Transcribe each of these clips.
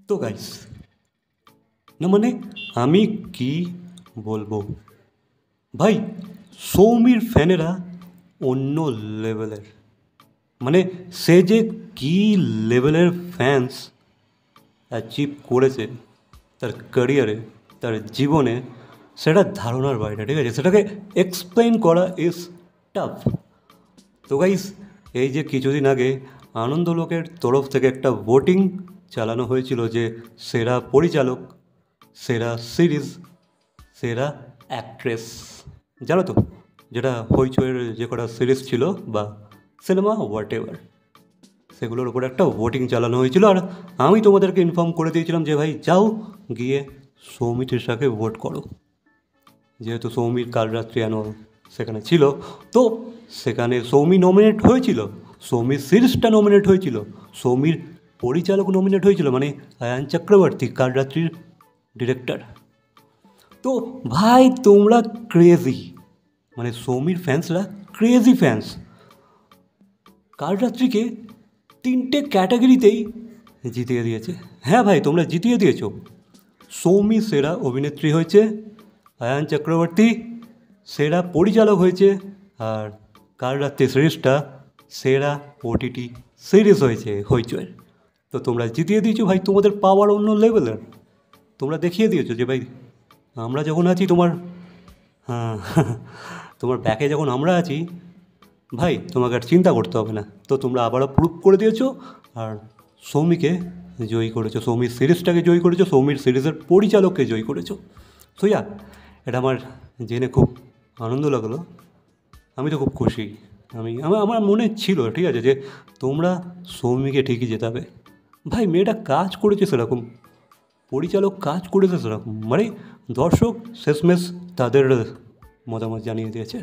তো গাইস না মানে আমি কি বলবো ভাই, সৌমির ফ্যানেরা অন্য লেভেলের। মানে সে যে কী লেভেলের ফ্যান্স অ্যাচিভ করেছে তার ক্যারিয়ারে, তার জীবনে, সেটা ধারণার বাইরে। ঠিক আছে, সেটাকে এক্সপ্লেন করা ইজ টাফ। তো গাইস, এই যে কিছুদিন আগে আনন্দলোকের তরফ থেকে একটা ভোটিং চালানো হয়েছিল যে সেরা পরিচালক, সেরা সিরিজ, সেরা অ্যাক্ট্রেস, জানো তো, যেটা হইচইয়ের যে কটা সিরিজ ছিল বা সিনেমা হোয়াট এভার, সেগুলোর উপরে একটা ভোটিং চালানো হয়েছিল। আর আমি তোমাদেরকে ইনফর্ম করে দিয়েছিলাম যে ভাই যাও গিয়ে সৌমি তৃষাকে ভোট করো, যেহেতু সৌমির কাল রাত্রি অ্যানুয়াল সেখানে ছিল। তো সেখানে সৌমি নমিনেট হয়েছিল, সৌমির সিরিজটা নমিনেট হয়েছিল, সৌমির পরিচালক নমিনেট হয়েছিল, মানে আয়ান চক্রবর্তী কাল রাত্রির ডিরেক্টর। তো ভাই তোমরা ক্রেজি, মানে সৌমির ফ্যান্সরা ক্রেজি ফ্যান্স। কাল রাত্রিকে 3টে ক্যাটাগরিতেই জিতিয়ে দিয়েছে। হ্যাঁ ভাই, তোমরা জিতিয়ে দিয়েছো। সৌমি সেরা অভিনেত্রী হয়েছে, আয়ান চক্রবর্তী সেরা পরিচালক হয়েছে, আর কাল রাত্রি সিরিজটা সেরা ওটিটি সিরিজ হয়েছে হইচইয়ের। তো তোমরা জিতিয়ে দিয়েছো ভাই, তোমাদের পাওয়ার অন্য লেভেলের। তোমরা দেখিয়ে দিয়েছো যে ভাই আমরা যখন আছি তোমার, হ্যাঁ, তোমার ব্যাকে যখন আমরা আছি ভাই, তোমাকে আর চিন্তা করতে হবে না। তো তোমরা আবারও প্রুভ করে দিয়েছো আর সৌমিকে জয়ী করেছো, সৌমির সিরিজটাকে জয়ী করেছো, সৌমির সিরিজের পরিচালককে জয়ী করেছো। তো এটা আমার জেনে খুব আনন্দ লাগলো। আমি তো খুব খুশি। আমার মনে ছিল, ঠিক আছে, যে তোমরা সৌমিকে ঠিকই জেতাবে। ভাই মেয়েটা কাজ করেছে সেরকম, পরিচালক কাজ করেছে সেরকম, মানে দর্শক শেষমেশ তাদের মতামত জানিয়ে দিয়েছে।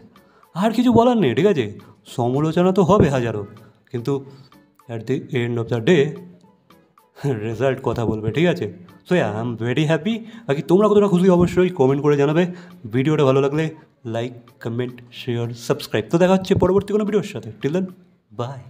আর কিছু বলার নেই, ঠিক আছে, সমালোচনা তো হবে হাজারো, কিন্তু at the end of the day result কথা বলবে, ঠিক আছে। So I am very happy. বাকি তোমরা কতটা খুশি অবশ্যই কমেন্ট করে জানাবে। ভিডিওটা ভালো লাগলে লাইক, কমেন্ট, শেয়ার, সাবস্ক্রাইব। তো দেখা হচ্ছে পরবর্তী কোনো ভিডিওর সাথে। Till then, by.